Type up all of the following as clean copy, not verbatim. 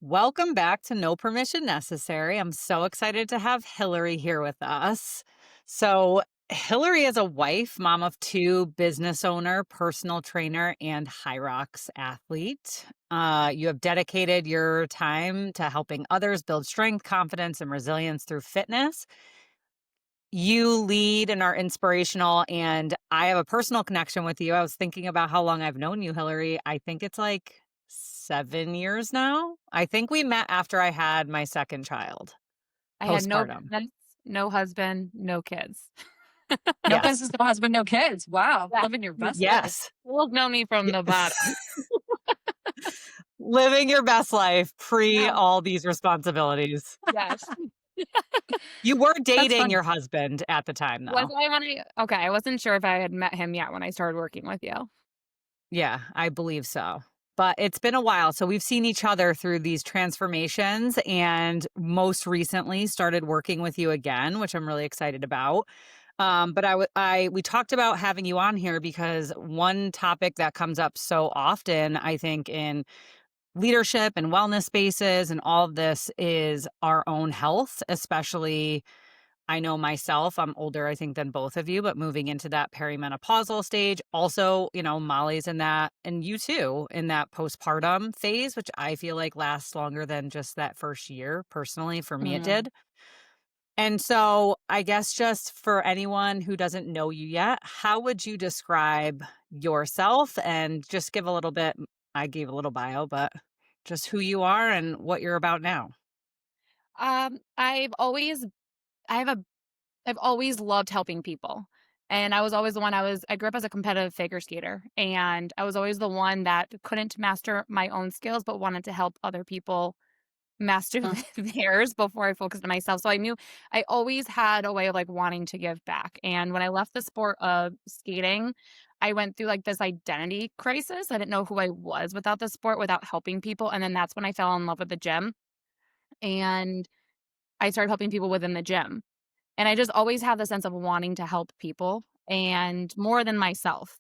Welcome back to No Permission Necessary. I'm so excited to have Hillary here with us. So, Hillary is a wife, mom of two, business owner, personal trainer, and high rocks athlete. You have dedicated your time to helping others build strength, confidence, and resilience through fitness. You lead and are inspirational, and I have a personal connection with you. I was thinking about how long I've known you, Hillary. I think it's like 7 years now. I think we met after I had my second child, I had no postpartum. business, no husband, no kids. No Yes. business, no husband, no kids. Wow, Yeah. living your best life. Yes. People have known me from Ye the bottom. Living your best life pre Yeah. all these responsibilities. Yes. You were That's dating fun. your husband at the time, Was though. I when I okay, I wasn't sure if I had met him yet when I started working with you. Yeah, I believe so. But it's been a while. So we've seen each other through these transformations and most recently started working with you again, which I'm really excited about. But we talked about having you on here because one topic that comes up so often, I think, in leadership and wellness spaces and all of this is our own health, especially I know myself, I'm older, I think, than both of you, but moving into that perimenopausal stage. Also, Molly's in that, and you too, in that postpartum phase, which I feel like lasts longer than just that first year. Personally, for me, it Mm. did. And so, I guess just for anyone who doesn't know you yet, how would you describe yourself and just give a little bit? I gave a little bio, but just who you are and what you're about now. I've always I have a I've always loved helping people. And I was always the one I grew up as a competitive figure skater, and I was always the one that couldn't master my own skills but wanted to help other people master Mm. theirs before I focused on myself. So I knew I always had a way of like wanting to give back. And when I left the sport of skating, I went through like this identity crisis. I didn't know who I was without the sport, without helping people. And then that's when I fell in love with the gym and I started helping people within the gym. And I just always have the sense of wanting to help people and more than myself.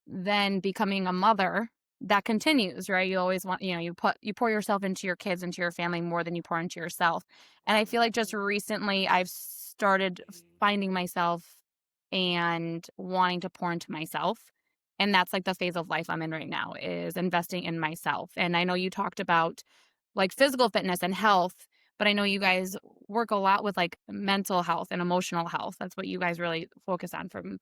Then becoming a mother, that continues, right? You always want, you pour yourself into your kids, into your family more than you pour into yourself. And I feel like just recently I've started finding myself and wanting to pour into myself. And that's like the phase of life I'm in right now is investing in myself. And I know you talked about like physical fitness and health, but I know you guys work a lot with like mental health and emotional health. That's what you guys really focus on from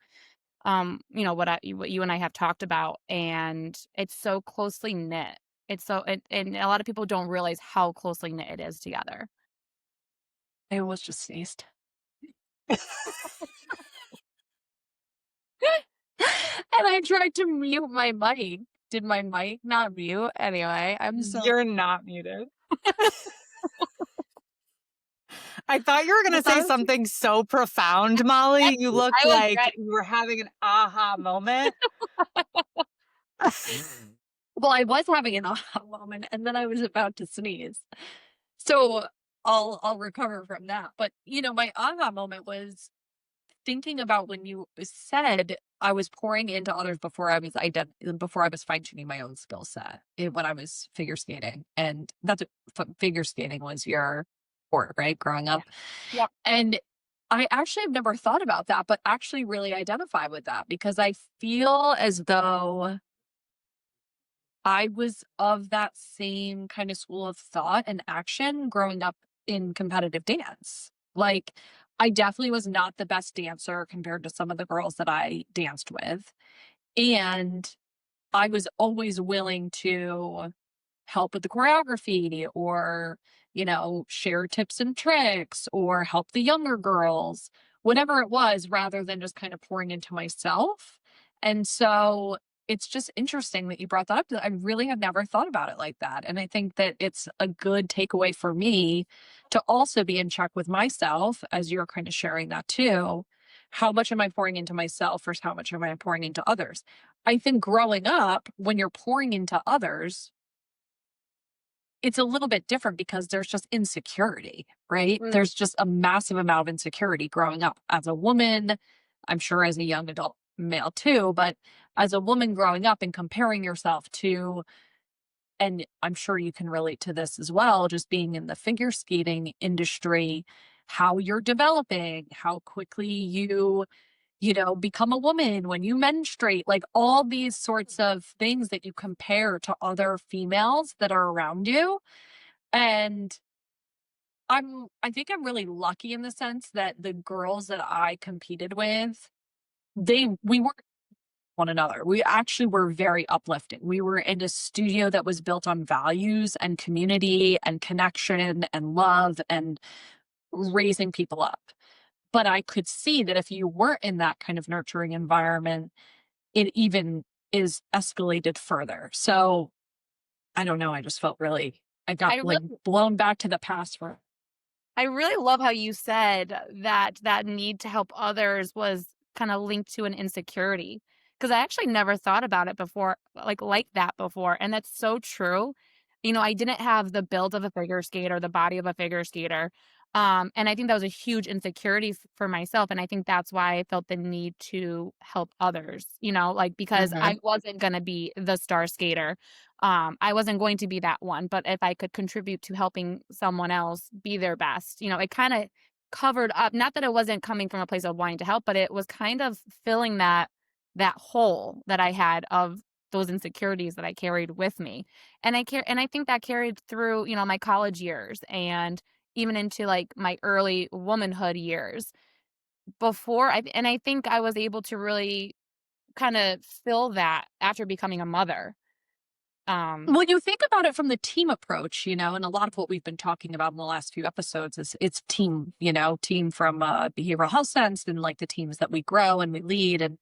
what you and I have talked about, and it's so closely knit. And a lot of people don't realize how closely knit it is together. I almost just sneezed. And I tried to mute my mic. Did my mic not mute? Anyway, I'm so You're not muted. I thought you were I gonna say thought something so profound, Molly. You looked I was like ready. you were having an aha moment. well, I was having an aha moment and then I was about to sneeze. So I'll recover from that. But my aha moment was thinking about when you said I was pouring into others before I was fine-tuning my own skill set when I was figure skating, and that's figure skating was your sport, right, growing Yeah. up, Yep. and I actually have never thought about that, but actually really identify with that because I feel as though I was of that same kind of school of thought and action growing up in competitive dance. Like, I definitely was not the best dancer compared to some of the girls that I danced with. And I was always willing to help with the choreography or, share tips and tricks or help the younger girls, whatever it was, rather than just kind of pouring into myself. And so it's just interesting that you brought that up. I really have never thought about it like that. And I think that it's a good takeaway for me to also be in check with myself as you're kind of sharing that too. How much am I pouring into myself versus how much am I pouring into others? I think growing up, when you're pouring into others, it's a little bit different because there's just insecurity, right? Mm. There's just a massive amount of insecurity growing up as a woman. I'm sure as a young adult male too, but as a woman growing up and comparing yourself to and I'm sure you can relate to this as well, just being in the figure skating industry, how you're developing, how quickly become a woman when you menstruate, like all these sorts of things that you compare to other females that are around you. And I think I'm really lucky in the sense that the girls that I competed with, we weren't one another. We actually were very uplifting. We were in a studio that was built on values and community and connection and love and raising people up. But I could see that if you weren't in that kind of nurturing environment, it even is escalated further. So I don't know. I just felt I got I like really blown back to the past for. I really love how you said that that need to help others was kind of linked to an insecurity, because I actually never thought about it before, like that before, and that's so true. I didn't have the build of a figure skater, the body of a figure skater, and I think that was a huge insecurity for myself, and I think that's why I felt the need to help others. Like because Mhm. I wasn't gonna be the star skater. I wasn't going to be that one, but if I could contribute to helping someone else be their best, it kind of covered up, not that it wasn't coming from a place of wanting to help, but it was kind of filling that hole that I had of those insecurities that I carried with me. And I think that carried through, my college years and even into like my early womanhood years. And I think I was able to really kind of fill that after becoming a mother. Um When you think about it from the team approach, and a lot of what we've been talking about in the last few episodes is it's team, team from behavioral health sense and like the teams that we grow and we lead and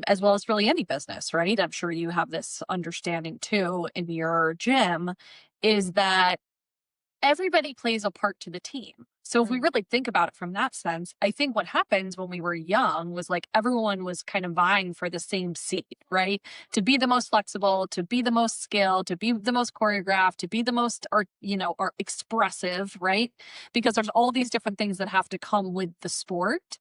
as well as really any business, right? I'm sure you have this understanding too in your gym is that everybody plays a part to the team. So if we Mm. really think about it from that sense, I think what happens when we were young was like everyone was kind of vying for the same seat, right? To be the most flexible, to be the most skilled, to be the most choreographed, to be the most or expressive, right? Because there's all these different things that have to come with the sport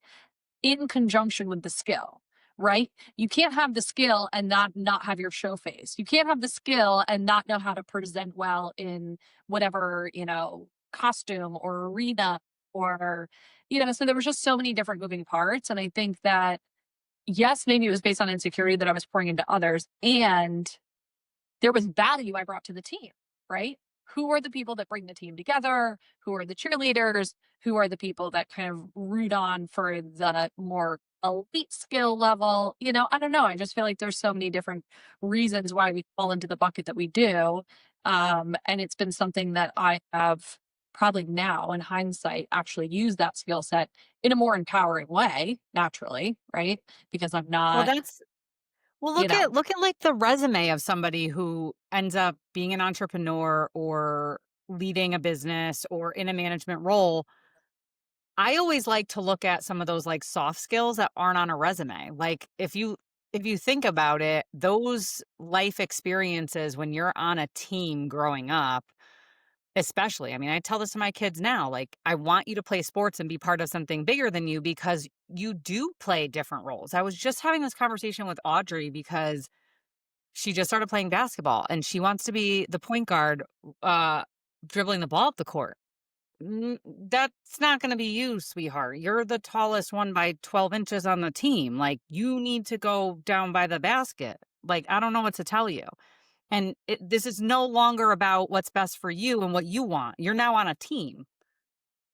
in conjunction with the skill, right? You can't have the skill and not have your show face. You can't have the skill and not know how to present well in whatever, costume or arena or so there was just so many different moving parts and I think that yes, maybe it was based on insecurity that I was pouring into others and there was value I brought to the team, right? Who are the people that bring the team together? Who are the cheerleaders? Who are the people that kind of root on for the more elite skill level? I don't know. I just feel like there's so many different reasons why we fall into the bucket that we do. And it's been something that I have probably now in hindsight actually used that skill set in a more empowering way, naturally, right? Because I'm Well, not, that's well, you know, look at like the resume of somebody who ends up being an entrepreneur or leading a business or in a management role. I always like to look at some of those like soft skills that aren't on a resume. Like if you think about it, those life experiences when you're on a team growing up, especially. I mean, I tell this to my kids now, like I want you to play sports and be part of something bigger than you because you do play different roles. I was just having this conversation with Audrey because she just started playing basketball and she wants to be the point guard uh dribbling the ball up the court. That's not going to be you, sweetheart. You're the tallest one by 12 inches on the team. Like, you need to go down by the basket. Like, I don't know what to tell you. And this is no longer about what's best for you and what you want. You're now on a team.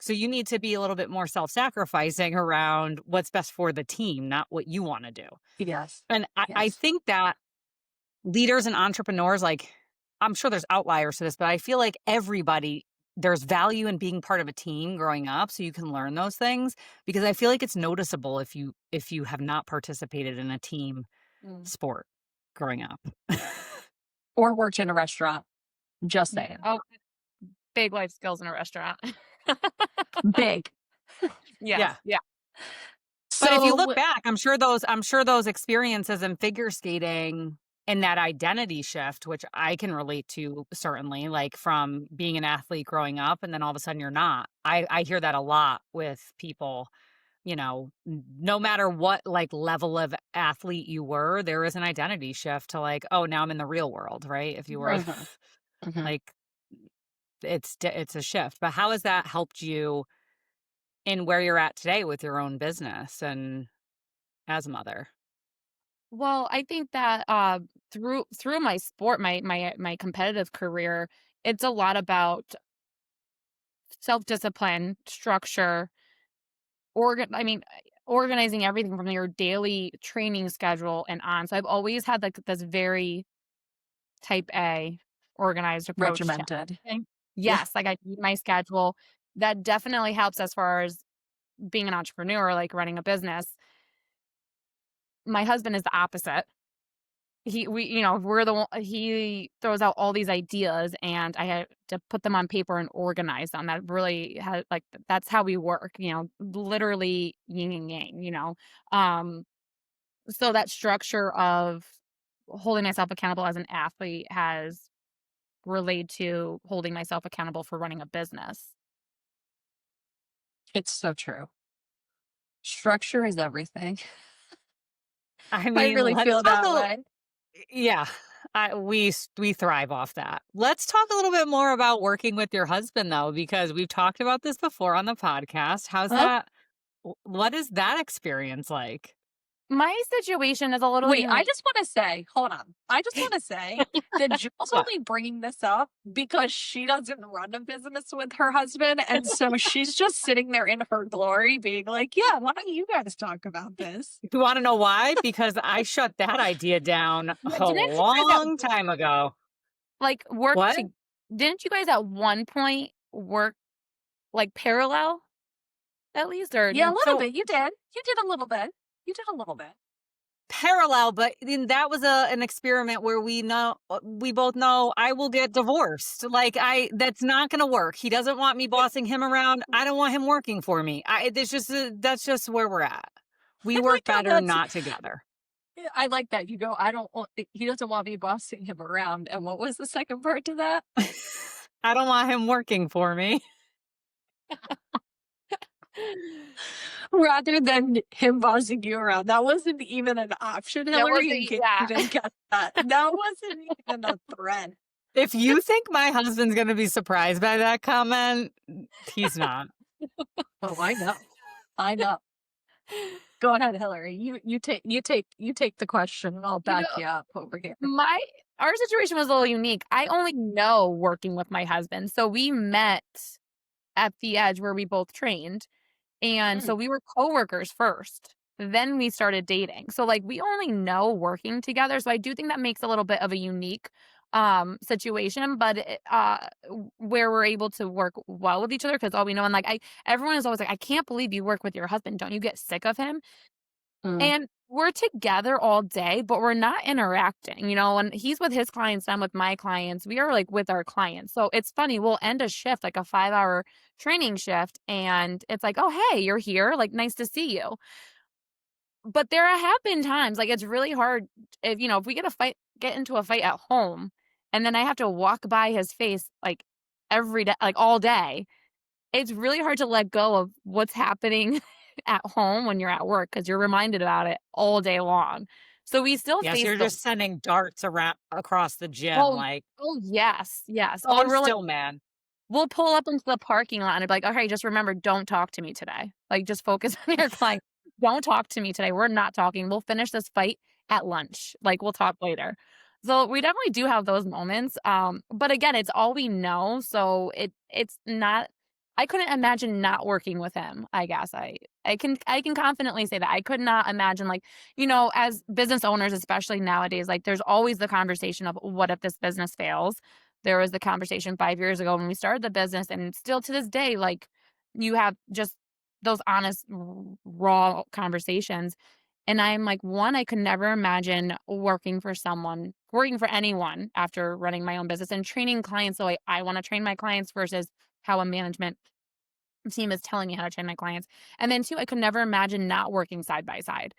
So you need to be a little bit more self sacrificing around what's best for the team, not what you want to do. yes, And I yes. think that leaders and entrepreneurs, like, I'm sure there's outliers to this, but I feel like everybody, there's value in being part of a team growing up so you can learn those things because I feel like it's noticeable if you have not participated in a team Mm. sport growing up. Or worked in a restaurant. Just Yeah. saying. Oh, big life skills in a restaurant. Big. Yeah. Yes, yeah. But if you look So, back, I'm sure those experiences in figure skating and that identity shift, which I can relate to certainly, like from being an athlete growing up and then all of a sudden you're not. I hear that a lot with people no matter what like level of athlete you were, there is an identity shift to like, oh, now I'm in the real world, right? If you were Mhm, mhm. like, it's a shift. But how has that helped you in where you're at today with your own business and as a mother? Well, I think that through my sport, my competitive career, it's a lot about self-discipline, structure, organizing everything from your daily training schedule and on. So I've always had like this very type A organized approach to Regimented. everything. Yeah. Yes, like I keep my schedule. That definitely helps as far as being an entrepreneur, like running a business. My husband is the opposite. We're the one, he throws out all these ideas and I had to put them on paper and organize them. That really had like that's how we work, literally yin and yang. Um so that structure of holding myself accountable as an athlete has relayed to holding myself accountable for running a business. It's so true. Structure is everything. I I mean, really let's feel talk that way. yeah. We thrive off that. Let's talk a little bit more about working with your husband though, because we've talked about this before on the podcast. Huh? What is that experience like? My situation is a little Wait, I unique. just wanna say hold on. I just wanna say that Jill's What? only bringing this up because she doesn't run a business with her husband, and so she's just sitting there in her glory being like, "Yeah, why don't you guys talk about this?" You want to know why? Because I shut that idea down Yeah, a long time ago. like work What? to didn't you guys at one point work like parallel at least or Yeah, a little So bit. You did. You did a little bit. You did a little bit. parallel, but then that was an experiment where we both know I will get divorced. Like that's not going to work. He doesn't want me bossing him around. I don't want him working for me. That's just where we're at. We I work like how better that's not together. yeah, I like that. You go, I don't want he doesn't want me bossing him around. And what was the second part to that? I don't want him working for me. Rather than him bossing you around. That wasn't even an option, That was Hillary, in the case you yeah. didn't get that. That wasn't even a threat. If you think my husband's going to be surprised by that comment, he's not. Oh, I know. I know. Go ahead, Hillary. You take the question and I'll You back know, you up over here. my our situation was a little unique. I only know working with my husband. So we met at the edge where we both trained. And Mm, so we were coworkers first. Then we started dating. So like we only know working together. So I do think that makes a little bit of a unique situation, but where we're able to work well with each other because all we know and like I everyone is always like, I can't believe you work with your husband. Don't you get sick of him? mm. And we're together all day, but we're not interacting, and he's with his clients, I'm with my clients. We are like with our clients. So it's funny, we'll end a shift, like a 5-hour training shift, and it's like, oh, hey, you're here. Like, nice to see you. But there have been times, like, it's really hard if we get into a fight at home, and then I have to walk by his face like every day, like all day. It's really hard to let go of what's happening at home when you're at work because you're reminded about it all day long. So we still Yes, face you're the just sending darts around across the gym. oh, Like, oh yes, yes. oh, Or I'm we're like still mad. we'll pull up into the parking lot and be like, "Okay, just remember, don't talk to me today. Like, just focus on your client. Don't talk to me today. We're not talking. We'll finish this fight at lunch. Like, we'll talk later." So we definitely do have those moments. But again, it's all we know. So it's not. I couldn't imagine not working with him. I guess I can confidently say that I could not imagine as business owners, especially nowadays, like there's always the conversation of what if this business fails. There was the conversation 5 years ago when we started the business, and still to this day, like, you have just those honest, raw conversations, and I'm like, 1, I could never imagine working for anyone after running my own business and training clients the way I wanna train my clients versus how a management team is telling me how to train my clients, and then 2, I could never imagine not working side by side.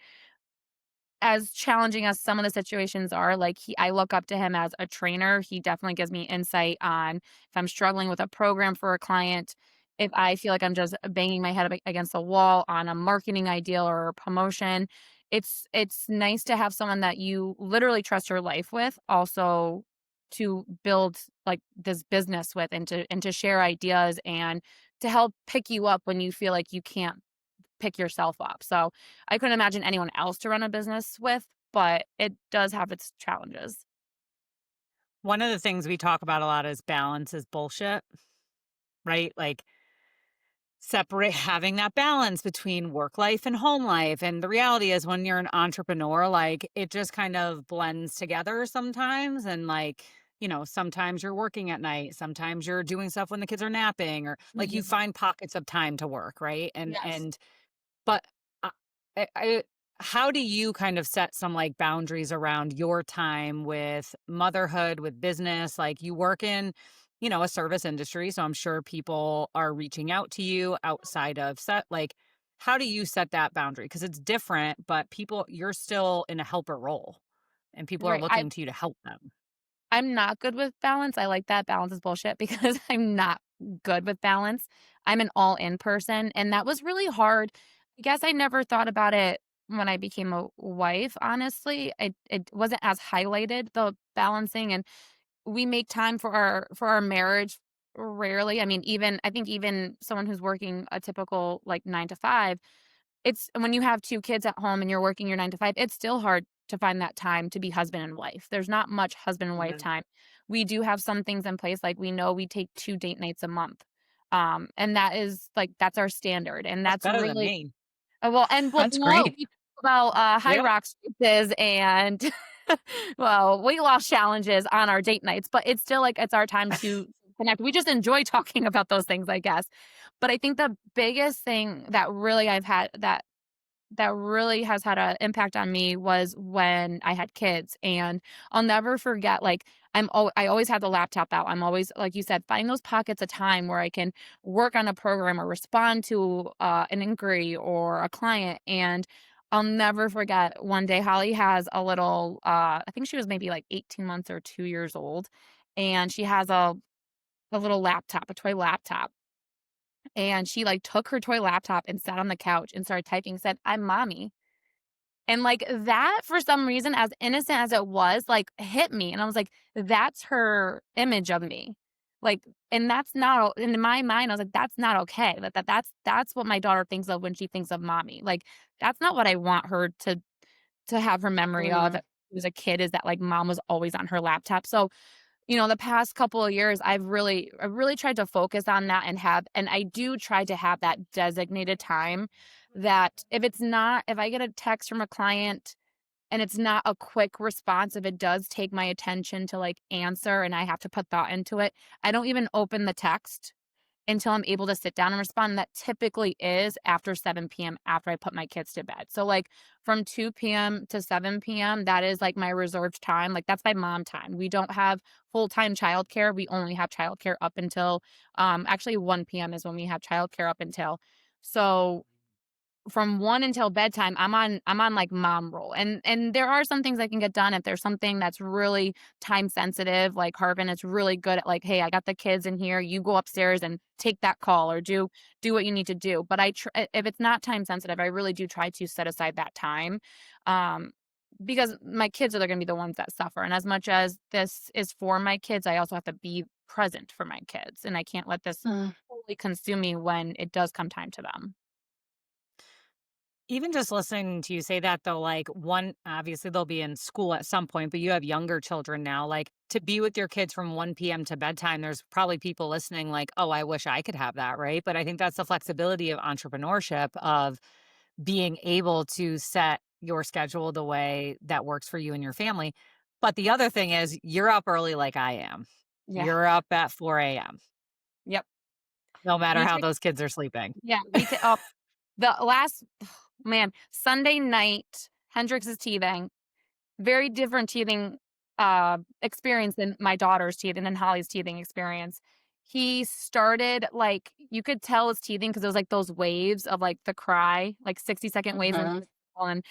As challenging as some of the situations are, like I look up to him as a trainer. He definitely gives me insight on if I'm struggling with a program for a client. if I feel like I'm just banging my head up against the wall on a marketing idea or a promotion, it's nice to have someone that you literally trust your life with also to build like this business with and to share ideas and to help pick you up when you feel like you can't pick yourself up. So I couldn't imagine anyone else to run a business with, but it does have its challenges. One of the things we talk about a lot is balance is bullshit, right? Like separate having that balance between work life and home life. And the reality is when you're an entrepreneur, like it just kind of blends together sometimes. And like, sometimes you're working at night, sometimes you're doing stuff when the kids are napping, or like you Mhm. find pockets of time to work, right? And Yes. and but I how do you kind of set some, like, boundaries around your time with motherhood, with business? Like, you work in, a service industry, so I'm sure people are reaching out to you outside of set like, how do you set that boundary? Because it's different, but you're still in a helper role, and people are Right. I looking to you to help them. I'm not good with balance. I like that balance is bullshit because I'm not good with balance. I'm an all-in person, and that was really hard. I guess I never thought about it when I became a wife, honestly. It wasn't as highlighted, the balancing, and we make time for our marriage rarely. I mean, even I think even someone who's working a typical, like, 9 to 5, it's when you have 2 kids at home and you're working your 9 to 5, it's still hard to find that time to be husband and wife. There's not much husband and wife Mhm. time. We do have some things in place, like, we know we take 2 date nights a month, and that is, like, that's our standard, and That's that's better than really me. well, That's great. we talk about, high Yep. rocks races and, well, weight loss challenges on our date nights, but it's still, like, it's our time to connect. We just enjoy talking about those things, I guess. But I think the biggest thing that really I've had that really has had an impact on me was when I had kids, and I'll never forget, like, I always have the laptop out. I'm always, like you said, finding those pockets of time where I can work on a program or respond to, an inquiry or a client, and I'll never forget one day Holly has a little, I think she was maybe, like, 18 months or 2 years old, and she has a little laptop, a toy laptop, and she, like, took her toy laptop and sat on the couch and started typing, said, "I'm mommy." And, like, that for some reason, as innocent as it was, like, hit me, and I was like, "That's her image of me." Like, and that's not o and in my mind, I was like, "That's not okay. That's what my daughter thinks of when she thinks of mommy." Like, that's not what I want her to have her memory of Mhm. as a kid is that, like, mom was always on her laptop. So, the past couple of years, I've really tried to focus on that and I do try to have that designated time that if I get a text from a client and it's not a quick response, if it does take my attention to, like, answer and I have to put thought into it, I don't even open the text until I'm able to sit down and respond, and that typically is after 7 PM after I put my kids to bed. So, like, from 2 PM to 7 PM, that is, like, my reserved time, like, that's my mom time. We don't have full-time childcare, we only have childcare up until, actually 1 PM is when we have childcare up until. So from 1 until bedtime, I'm on, like, mom roll, and there are some things I can get done if there's something that's really time sensitive, like Harvin is really good at, like, "Hey, I got the kids in here, you go upstairs and take that call or do what you need to do." But if it's not time sensitive, I really do try to set aside that time, um, because my kids are gonna be the ones that suffer, and as much as this is for my kids, I also have to be present for my kids, and I can't let this Mm. totally consume me when it does come time to them. Even just listening to you say that though, like one, obviously they'll be in school at some point, but you have younger children now, like to be with your kids from 1 p.m. to bedtime, there's probably people listening like, oh, I wish I could have that, right? But I think that's the flexibility of entrepreneurship, of being able to set your schedule the way that works for you and your family. But the other thing is you're up early like I am. Yeah. You're up at 4 a.m., Yep. no matter We how take those kids are sleeping. Yeah, the last man, Sunday night, Hendrix is teething. Very different teething, experience than my daughter's teething and Holly's teething experience. He started, like you could tell it's teething because it was, like, those waves of, like, the cry, like, 60-second waves and Mhm. and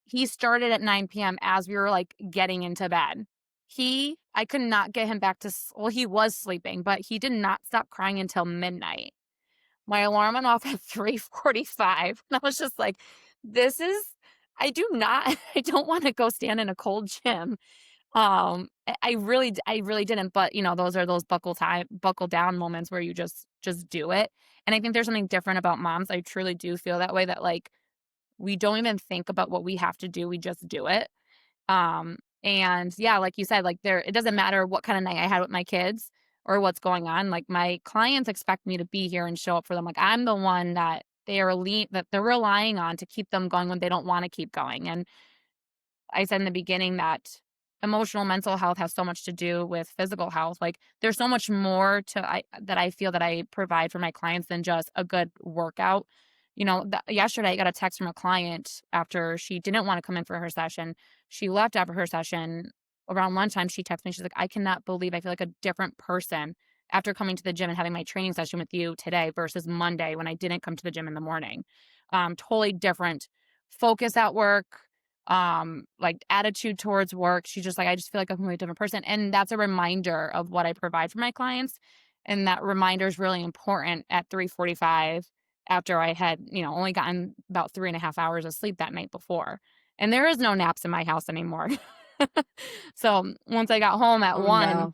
he started at 9 PM as we were, like, getting into bed. I could not get him back to s well, he was sleeping, but he did not stop crying until midnight. My alarm went off at 3:45, and I was just like, "This is I do not I don't wanna go stand in a cold gym." I really didn't, but, those are those buckle down moments where you just do it, and I think there's something different about moms. I truly do feel that way, that, like, we don't even think about what we have to do, we just do it. And yeah, like you said, like it doesn't matter what kind of night I had with my kids or what's going on. Like my clients expect me to be here and show up for them. Like I'm the one that that they're relying on to keep them going when they don't want to keep going. And I said in the beginning that emotional mental health has so much to do with physical health. Like there's so much more that I feel that I provide for my clients than just a good workout. Yesterday I got a text from a client after she didn't want to come in for her session. She left after her session. Around lunchtime, she texted me. She's like, I cannot believe I feel like a different person after coming to the gym and having my training session with you today versus Monday when I didn't come to the gym in the morning. Totally different focus at work, like attitude towards work. She's just like, I just feel like I'm a completely different person. And that's a reminder of what I provide for my clients. And that reminder is really important at 3:45 after I had, only gotten about 3.5 hours of sleep that night before. And there is no naps in my house anymore. So once I got home at Oh, 1, no.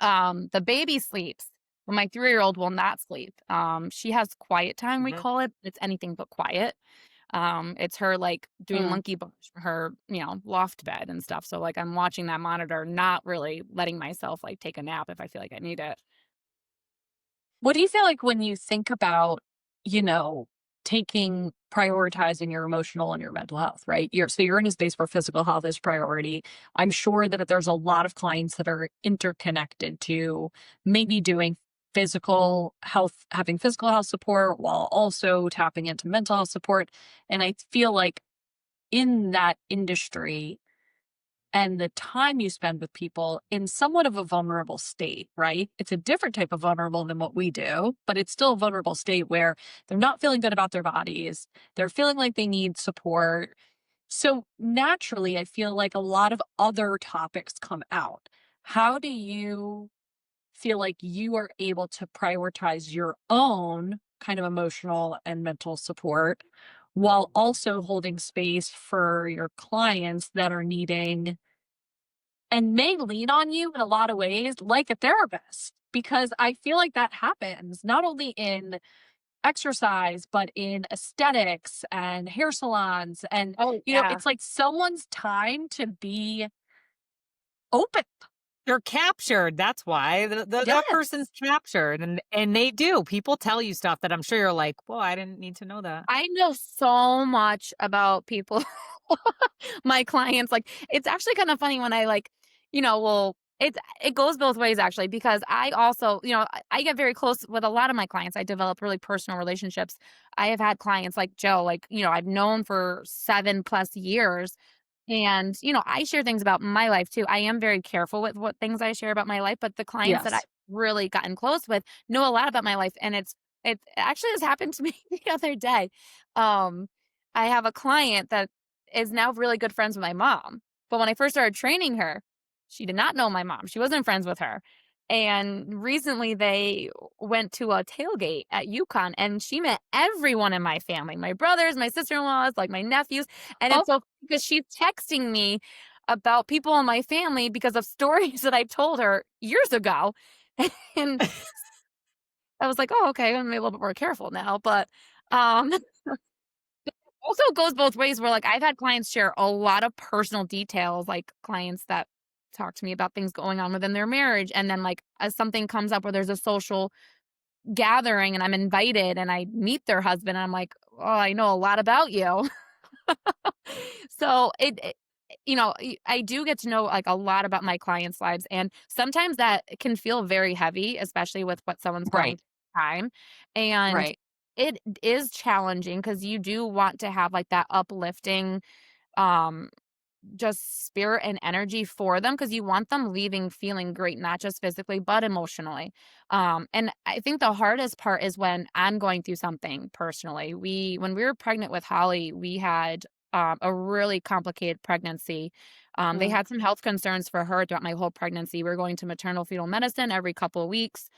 the baby sleeps, but my 3-year-old will not sleep. She has quiet time, we Mhm. call it. It's anything but quiet. It's her like doing Mm. monkey bars from her, loft bed and stuff. So like I'm watching that monitor, not really letting myself like take a nap if I feel like I need it. What do you feel like when you think about, you know, prioritizing your emotional and your mental health, right? You're in a space where physical health is priority. I'm sure that there's a lot of clients that are interconnected to maybe doing having physical health support while also tapping into mental health support. And I feel like in that industry, and the time you spend with people in somewhat of a vulnerable state, right? It's a different type of vulnerable than what we do, but it's still a vulnerable state where they're not feeling good about their bodies. They're feeling like they need support. So naturally, I feel like a lot of other topics come out. How do you feel like you are able to prioritize your own kind of emotional and mental support while also holding space for your clients that are needing and may lean on you in a lot of ways like a therapist? Because I feel like that happens not only in exercise, but in aesthetics and hair salons. And, Oh, yeah. it's like someone's time to be open. You're captured, that's why. The person's Yes. captured, and they do. People tell you stuff that I'm sure you're like, "Well, I didn't need to know that." I know so much about people, my clients. Like, it's actually kind of funny when I like, well, it goes both ways actually, because I also, I get very close with a lot of my clients. I develop really personal relationships. I have had clients like Joe, like, I've known for 7+ years. And, I share things about my life too. I am very careful with what things I share about my life, but the clients that I've Yes. really gotten close with know a lot about my life. And it actually has happened to me the other day. Um, I have a client that is now really good friends with my mom. But when I first started training her, she did not know my mom. She wasn't friends with her. And recently they went to a tailgate at UConn and she met everyone in my family, my brothers, my sister-in-laws, like my nephews. And Oh, it's so because she's texting me about people in my family because of stories that I told her years ago. And I was like, "Oh, okay, I'm a little bit more careful now." But um also goes both ways where like I've had clients share a lot of personal details, like clients that talk to me about things going on within their marriage. And then like as something comes up where there's a social gathering and I'm invited and I meet their husband, and I'm like, "Oh, I know a lot about you." So I do get to know like a lot about my clients' lives, and sometimes that can feel very heavy, especially with what someone's going right. through at the time. And Right. it is challenging because you do want to have like that uplifting, um, just spirit and energy for them because you want them leaving feeling great, not just physically, but emotionally. And I think the hardest part is when I'm going through something personally. When we were pregnant with Holly, we had a really complicated pregnancy. They Mm. had some health concerns for her throughout my whole pregnancy. We were going to maternal fetal medicine every couple of weeks.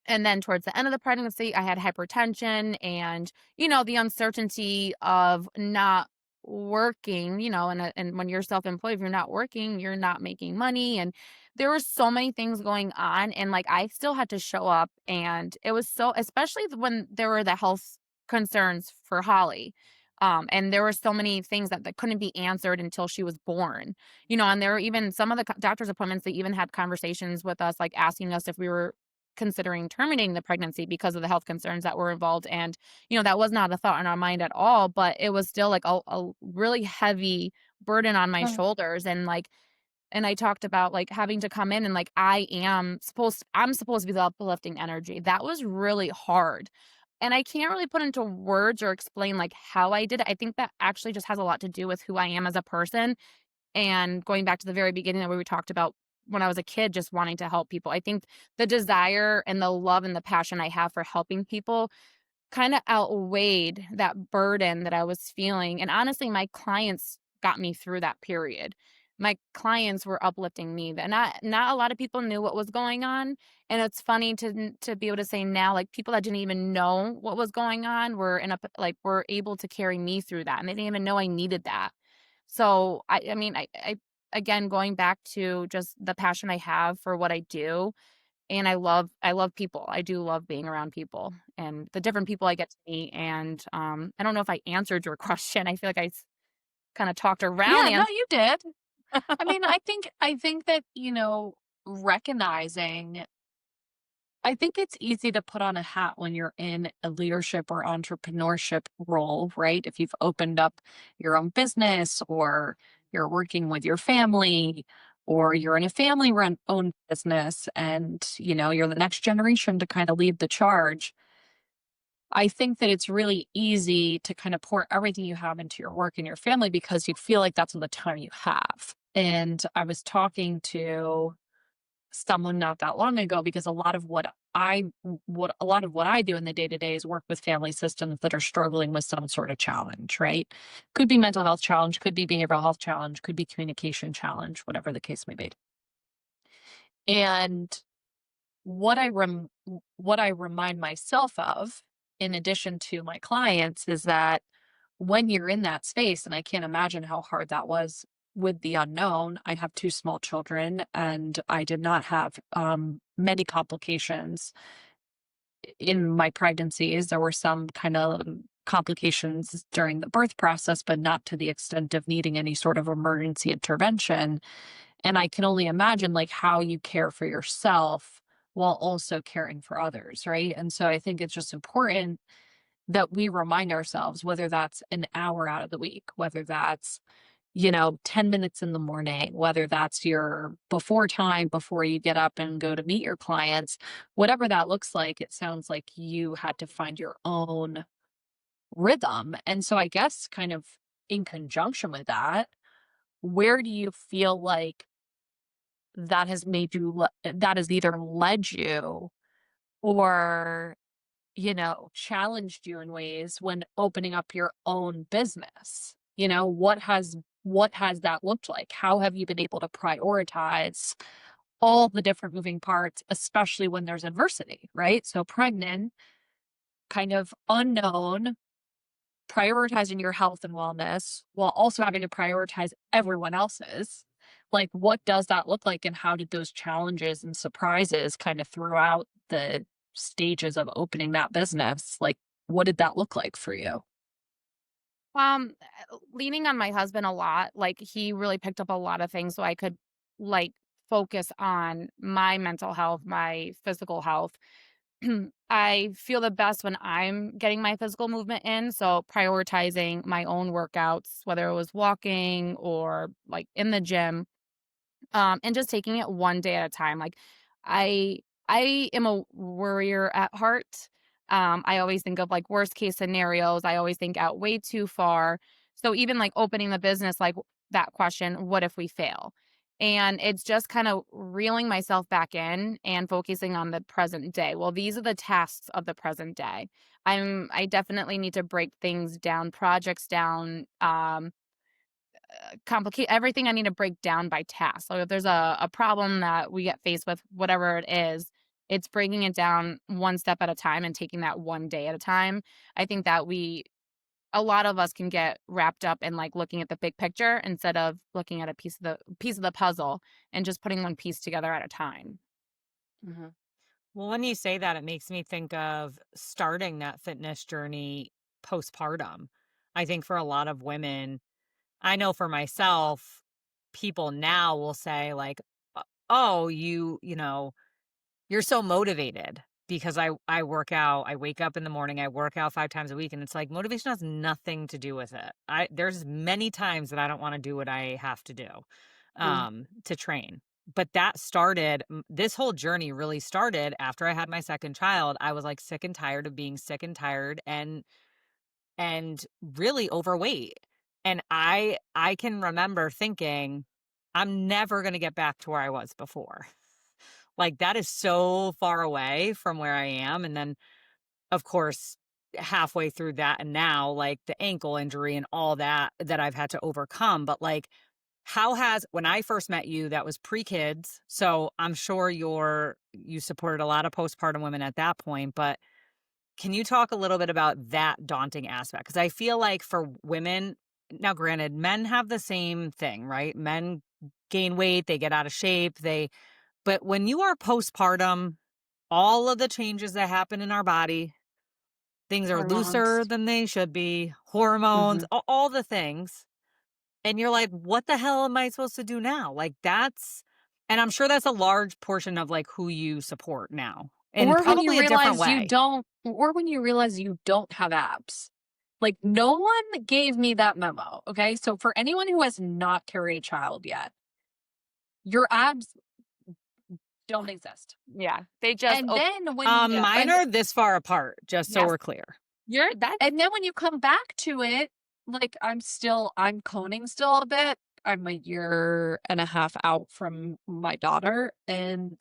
And then towards the end of the pregnancy, I had hypertension and, the uncertainty of not working, and when you're self-employed, if you're not working, you're not making money. And there were so many things going on. And like, I still had to show up. And it was so, especially when there were the health concerns for Holly. And there were so many things that couldn't be answered until she was born, and there were even some of the doctor's appointments, they even had conversations with us, like asking us if we were considering terminating the pregnancy because of the health concerns that were involved. And, that was not a thought in our mind at all, but it was still like a really heavy burden on my Mm. shoulders. And like, and I talked about like having to come in and like, I'm supposed to be the uplifting energy. That was really hard. And I can't really put into words or explain like how I did it. I think that actually just has a lot to do with who I am as a person. And going back to the very beginning where we talked about when I was a kid, just wanting to help people. I think the desire and the love and the passion I have for helping people kind of outweighed that burden that I was feeling. And honestly, my clients got me through that period. My clients were uplifting me. That not a lot of people knew what was going on. And it's funny to be able to say now, like people that didn't even know what was going on were able to carry me through that. And they didn't even know I needed that. So I mean, I again going back to just the passion I have for what I do, and I love people. I do love being around people and the different people I get to meet. And I don't know if I answered your question. I feel like I kind of talked around Yeah, no, answer. you did. I mean, I think that, recognizing I think it's easy to put on a hat when you're in a leadership or entrepreneurship role, right? If you've opened up your own business or you're working with your family or you're in a family run owned business and, you're the next generation to kind of lead the charge. I think that it's really easy to kind of pour everything you have into your work and your family because you feel like that's all the time you have. And I was talking to someone not that long ago because a lot of what I do in the day-to-day is work with family systems that are struggling with some sort of challenge, right? Could be mental health challenge, could be behavioral health challenge, could be communication challenge, whatever the case may be. And what I rem- what I remind myself of in addition to my clients is that when you're in that space, and I can't imagine how hard that was with the unknown. I have two small children, and I did not have many complications in my pregnancies. There were some kind of complications during the birth process, but not to the extent of needing any sort of emergency intervention. And I can only imagine like how you care for yourself while also caring for others, right? And so I think it's just important that we remind ourselves, whether that's an hour out of the week, whether that's 10 minutes in the morning, whether that's your before time before you get up and go to meet your clients, whatever that looks like, it sounds like you had to find your own rhythm. And so I guess kind of in conjunction with that, where do you feel like that has either led you or challenged you in ways when opening up your own business? What has that looked like? How have you been able to prioritize all the different moving parts, especially when there's adversity, right? So pregnant, kind of unknown, prioritizing your health and wellness while also having to prioritize everyone else's. Like, what does that look like? And how did those challenges and surprises kind of throughout the stages of opening that business? Like, what did that look like for you? Leaning on my husband a lot, like he really picked up a lot of things so I could like focus on my mental health, my physical health. I feel the best when I'm getting my physical movement in. So prioritizing my own workouts, whether it was walking or like in the gym, and just taking it one day at a time. Like I I am a worrier at heart. I always think of like worst case scenarios. I always think out way too far. So even like opening the business, like that question, what if we fail? And it's just kind of reeling myself back in and focusing on the present day. Well, these are the tasks of the present day. I definitely need to break things down, projects down, complicate everything. I need to break down by task. So if there's a problem that we get faced with, whatever it is, It's breaking it down one step at a time and taking that one day at a time. I think that a lot of us can get wrapped up in like looking at the big picture instead of looking at a piece of the puzzle and just putting one piece together at a time. Mhm. Well, when you say that, it makes me think of starting that fitness journey postpartum. I think for a lot of women, I know for myself, people now will say like, "Oh, you know, you're so motivated because I work out. I wake up in the morning, I work out 5 times a week." And it's like motivation has nothing to do with it. There's many times that I don't want to do what I have to do Mm. to train. But that started this whole journey really started after I had my second child. I was like sick and tired of being sick and tired and really overweight. And I can remember thinking, I'm never going to get back to where I was before. Like that is so far away from where I am. And then of course, halfway through that and now like the ankle injury and all that I've had to overcome. But like how has when I first met you, that was pre-kids. So I'm sure you supported a lot of postpartum women at that point, but can you talk a little bit about that daunting aspect? Because I feel like for women, now granted, men have the same thing, right? Men gain weight, they get out of shape, but when you are postpartum, all of the changes that happen in our body, things are looser Hormones. than they should be, hormones, Mhm. all the things. And you're like, what the hell am I supposed to do now? Like and I'm sure that's a large portion of like who you support now in Or when you probably a different realize way. or when you realize you don't have abs. Like, no one gave me that memo, okay? So for anyone who has not carried a child yet, your abs don't exist. Yeah. They just And oh then when yeah. Mine are this far apart, just so Yes. we're clear. You're that and then when you come back to it, like, I'm coning still a bit. I'm a year and a half out from my daughter, and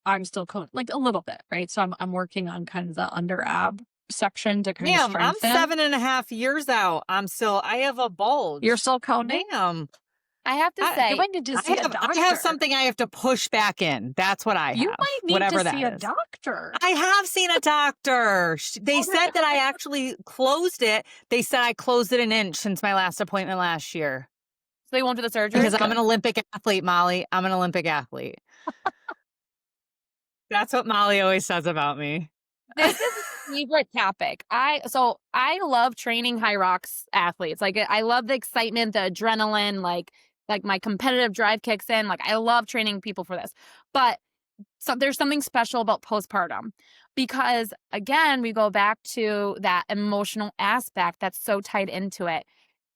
I'm still like, a little bit, right? So I'm working on kind of the under ab section to kind of Ma'am, I'm strengthen. 7.5 years out. I have a You're bulge. still coning? Ma'am, I have to I, You say might need to I see a I have doctor. something I have to push back in. That's what I You have, might need to whatever see that a is. doctor. I have seen a doctor. They Okay. said that I actually closed it. They said I closed it an inch since my last appointment last year so they won't do the surgery? because That's I'm an good. Olympic athlete, Molly. I'm an Olympic athlete. That's what Molly always says about me. This is my favorite topic. I love training high rocks athletes. Like I love the excitement, the adrenaline, like my competitive drive kicks in. Like I love training people for this. But there's something special about postpartum because again, we go back to that emotional aspect that's so tied into it.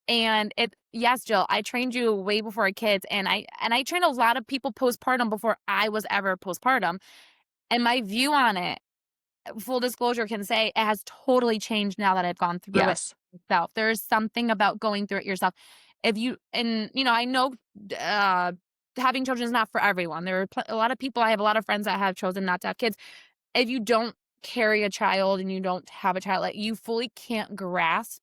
And yes, Jill, I trained you way before our kids and I trained a lot of people postpartum before I was ever postpartum. And my view on it, full disclosure, can say it has totally changed now that I've gone through it Yes. myself. There's something about going through it yourself. If you and you know, I know uh having children is not for everyone. There are a lot of people, I have a lot of friends that have chosen not to have kids. If you don't carry a child and you don't have a child, like you fully can't grasp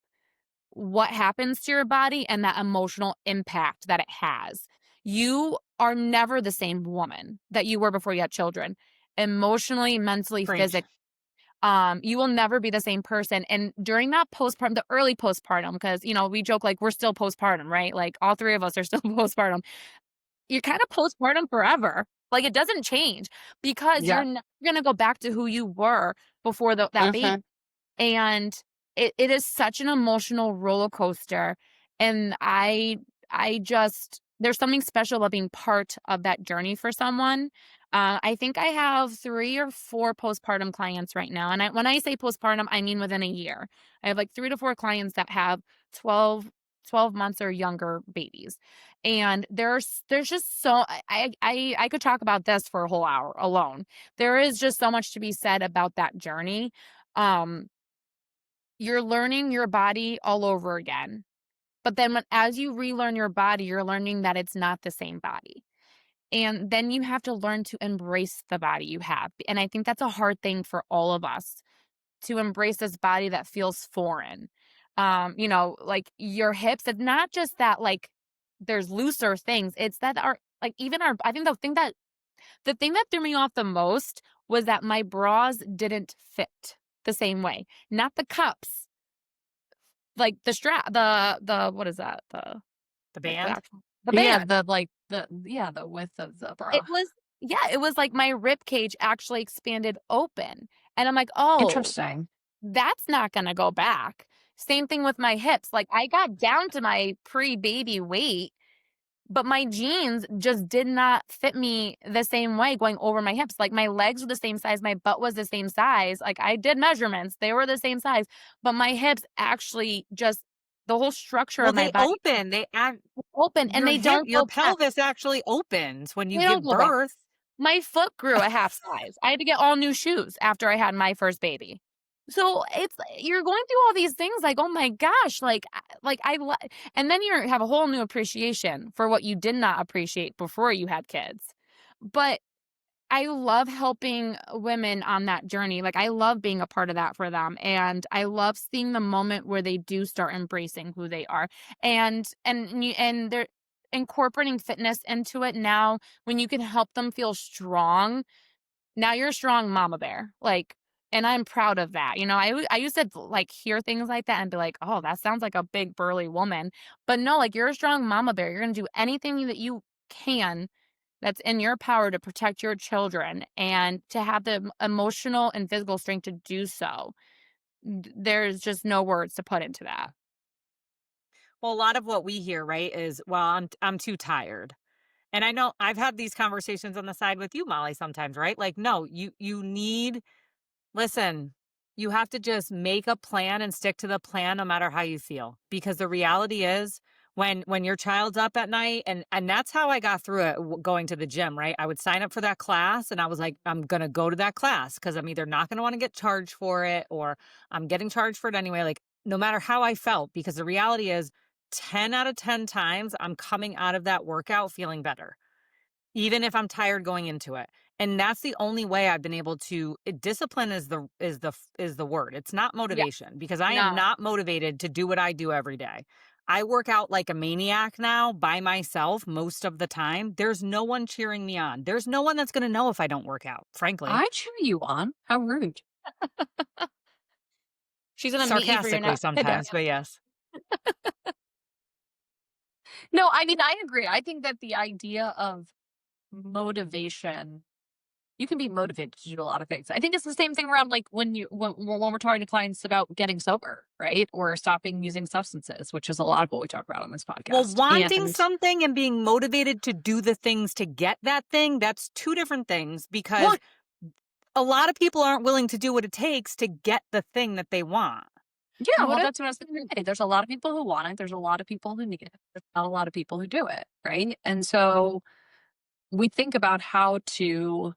what happens to your body and that emotional impact that it has. You are never the same woman that you were before you had children. Emotionally, mentally, Preach. physically, you will never be the same person. And during that postpartum, the early postpartum, because you know, we joke like we're still postpartum, right? Like all three of us are still postpartum. You're kind of postpartum forever. Like it doesn't change because you're Yeah. never gonna go back to who you were before that baby. Mhm. And it is such an emotional roller coaster. And I just there's something special about being part of that journey for someone. I think I have 3 or 4 postpartum clients right now. And when I say postpartum, I mean within a year. I have like 3 to 4 clients that have 12 months or younger babies. And there's just so I could talk about this for a whole hour alone. There is just so much to be said about that journey. Um, you're learning your body all over again. But then as you relearn your body, you're learning that it's not the same body. And then you have to learn to embrace the body you have. And I think that's a hard thing for all of us to embrace this body that feels foreign. You know, like your hips, it's not just that like there's looser things. It's that our like even our I think the thing that The thing that threw me off the most was that my bras didn't fit the same way. Not the cups, like the strap, the what is that? The Like the band? actual the Yeah, band. the like the yeah, the width of the It bra. was yeah, it was like my rib cage actually expanded open, and I'm like, "Oh, Interesting. that's not gonna go back." Same thing with my hips, like, I got down to my pre-baby weight, but my jeans just did not fit me the same way going over my hips. Like, my legs were the same size, my butt was the same size, like, I did measurements, they were the same size, but my hips actually just the whole structure Well, of my they body open, they act open, and they don't your go back. pelvis actually opens when you They don't give go back. birth. My foot grew a half size. I had to get all new shoes after I had my first baby. So it's you're going through all these things like, oh my gosh, and then you have a whole new appreciation for what you did not appreciate before you had kids. But I love helping women on that journey. Like I love being a part of that for them. And I love seeing the moment where they do start embracing who they are. And they're incorporating fitness into it now when you can help them feel strong. Now you're a strong mama bear. Like and I'm proud of that. I used to like hear things like that and be like, "Oh, that sounds like a big burly woman." But no, like you're a strong mama bear. You're going to do anything that you can that's in your power to protect your children and to have the emotional and physical strength to do so. There's just no words to put into that. Well, a lot of what we hear, right, is, "Well, I'm too tired." And I know I've had these conversations on the side with you, Molly, sometimes, right? Like, no, you need listen, you have to just make a plan and stick to the plan no matter how you feel. Because the reality is when your child's up at night and that's how I got through it going to the gym, right? I would sign up for that class and I was like, I'm going to go to that class because I'm either not going to want to get charged for it or I'm getting charged for it anyway. Like no matter how I felt, because the reality is 10 out of 10 times I'm coming out of that workout feeling better even if I'm tired going into it. And that's the only way I've been able to discipline is the word. It's not Yeah. motivation because I am No. not motivated to do what I do every day. I work out like a maniac now by myself most of the time. There's no one cheering me on. There's no one that's going to know if I don't work out, frankly. I cheer you on. How rude. She's gonna meet you for your Sarcastically next sometimes, but yes. No, I mean, I agree. I think that the idea of motivation, you can be motivated to do a lot of things. I think it's the same thing around like when we're talking to clients about getting sober, right? Or stopping using substances, which is a lot of what we talk about on this Well, podcast. wanting And something and being motivated to do the things to get that thing, that's two different things well, because a lot of people aren't willing to do what it takes to get the thing that they want. yeah, what well, if that's what I was going to say. There's a lot of people who want it. There's a lot of people who need it. There's not a lot of people who do it, right? And so we think about how to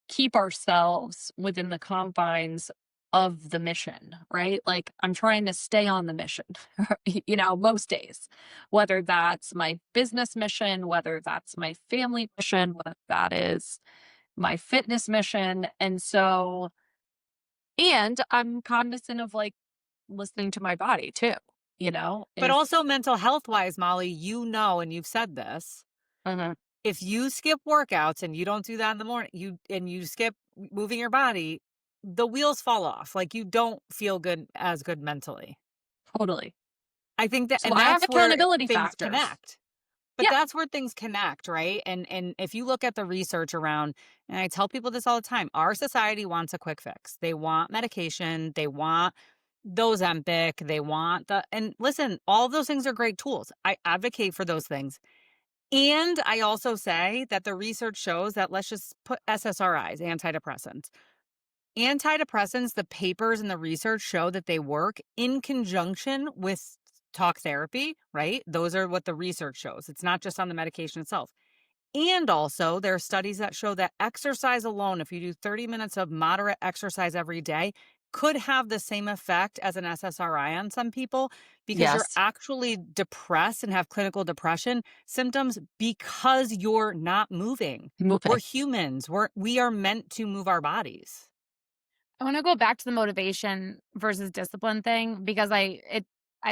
keep ourselves within the confines of the mission, right? Like I'm trying to stay on the mission, most days, whether that's my business mission, whether that's my family mission, whether that is my fitness mission. And I'm cognizant of like listening to my body too, But if, also mental health wise, Molly, and you've said this, uh if you skip workouts and you don't do that in the morning, you skip moving your body, the wheels fall off. Like you don't feel good mentally. totally. I think that So and I have that's where accountability things factors. connect. But Yeah. that's where things connect, right? And if you look at the research around, and I tell people this all the time, our society wants a quick fix. They want medication, they want those Ozempic, they want and listen, all of those things are great tools. I advocate for those things. And I also say that the research shows that let's just put SSRIs, antidepressants. Antidepressants, the papers and the research show that they work in conjunction with talk therapy, right? Those are what the research shows. It's not just on the medication itself. And also, there are studies that show that exercise alone, if you do 30 minutes of moderate exercise every day, could have the same effect as an SSRI on some people because you're Yes. actually depressed and have clinical depression symptoms because you're not moving. We're Moving. humans. We are meant to move our bodies. I wanna go back to the motivation versus discipline thing because I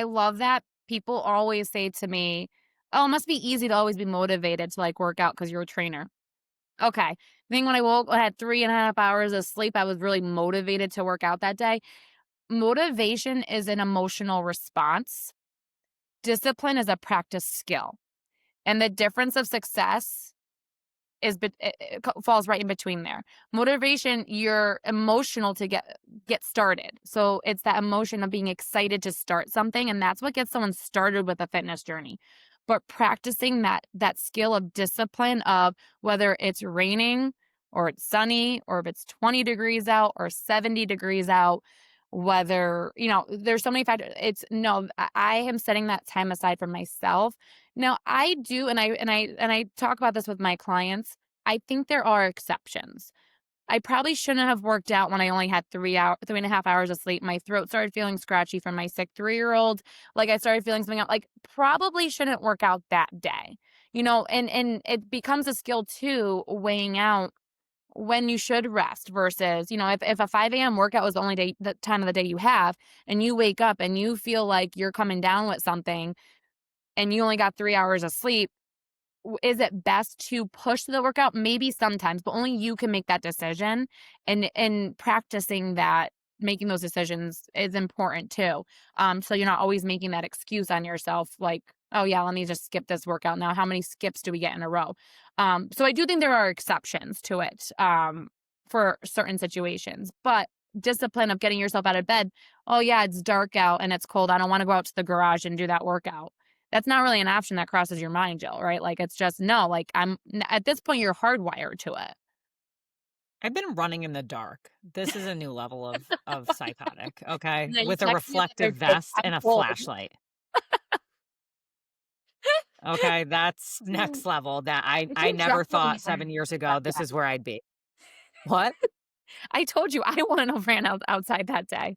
love that people always say to me, "Oh, it must be easy to always be motivated to, like, work out because 'cause you're a trainer." Okay. I think when I woke, I had 3.5 hours of sleep. I was really motivated to work out that day. Motivation is an emotional response. Discipline is a practice skill. And the difference of success falls right in between there. Motivation, you're emotional to get started. So it's that emotion of being excited to start something, and that's what gets someone started with a fitness journey. But practicing that skill of discipline of whether it's raining or it's sunny or if it's 20 degrees out or 70 degrees out, whether, there's so many factors. It's no, I am setting that time aside for myself. Now I do, and I talk about this with my clients. I think there are exceptions. I probably shouldn't have worked out when I only had 3.5 hours of sleep. My throat started feeling scratchy from my sick 3-year-old. Like I started feeling something out. Like probably shouldn't work out that day. And it becomes a skill too, weighing out when you should rest versus, if a 5 a.m. workout was the only the time of the day you have, and you wake up and you feel like you're coming down with something and you only got 3 hours of sleep, is it best to push the workout? Maybe sometimes, but only you can make that decision. And practicing that, making those decisions is important too. So you're not always making that excuse on yourself, like, oh yeah, let me just skip this workout now. How many skips do we get in a row? So I do think there are exceptions to it, for certain situations, but discipline of getting yourself out of bed. Oh yeah, it's dark out and it's cold. I don't want to go out to the garage and do that workout. That's not really an option that crosses your mind, Jill, right? Like, it's just no, like, at this point, you're hardwired to it. I've been running in the dark. This is a new level of psychotic, okay? And then you With a text me the reflective other day, vest "I'm and a cold." flashlight. Okay, that's next level that I I I told you I never wouldn't thought have 7 years ago that this day. is where I'd be. What? I told you I wouldn't have ran outside that day.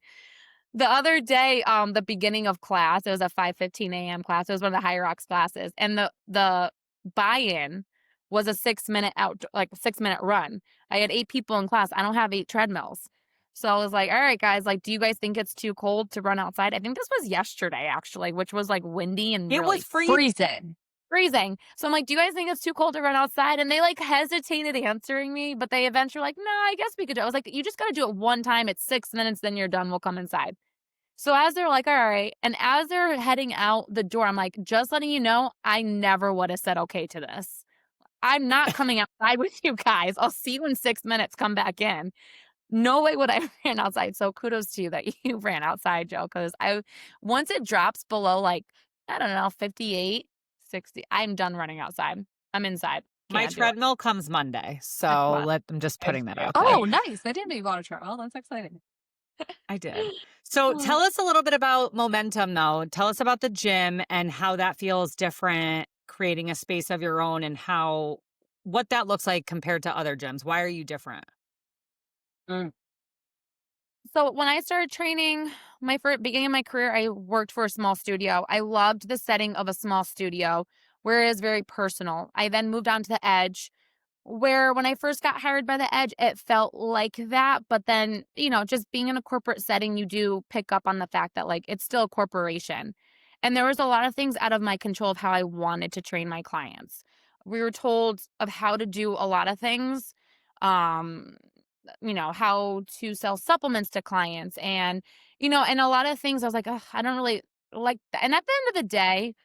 The other day, the beginning of class, it was a 5:15 a.m. class. It was one of the higher rocks classes, and the buy-in was a 6-minute 6-minute run. I had 8 people in class. I don't have 8 treadmills. So I was like, all right, guys, like, do you guys think it's too cold to run outside? I think this was yesterday, actually, which was like windy and It was really free. Freezing. freezing. So I'm like, do you guys think it's too cold to run outside? And they like hesitated answering me, but they eventually were like, no, I guess we could do it. I was like, you just got to do it one time. It's 6 minutes, then you're done. We'll come inside. So as they're like, all right. And as they're heading out the door, I'm like, just letting you know, I never would have said okay to this. I'm not coming outside with you guys. I'll see you in 6 minutes. Come back in. No way would I ran outside. So kudos to you that you ran outside, Joe. Because once it drops below like, I don't know, 58, 60, I'm done running outside. I'm inside. My Can't do it. treadmill comes Monday, That's so fun. I'm just putting that out there. Oh, nice. I didn't know you got a travel. That's exciting. I did. So Oh. tell us a little bit about Momentum, though. Tell us about the gym and how that feels different, creating a space of your own, and what that looks like compared to other gyms. Why are you different? Mm. So when I started training, my first beginning of my career, I worked for a small studio. I loved the setting of a small studio where it is very personal. I then moved on to the Edge, where when I first got hired by the Edge, it felt like that. But then, just being in a corporate setting, you do pick up on the fact that like it's still a corporation. And there was a lot of things out of my control of how I wanted to train my clients. We were told of how to do a lot of things. Um, how to sell supplements to clients and a lot of things I was like, "Ugh, I don't really like that." And at the end of the day,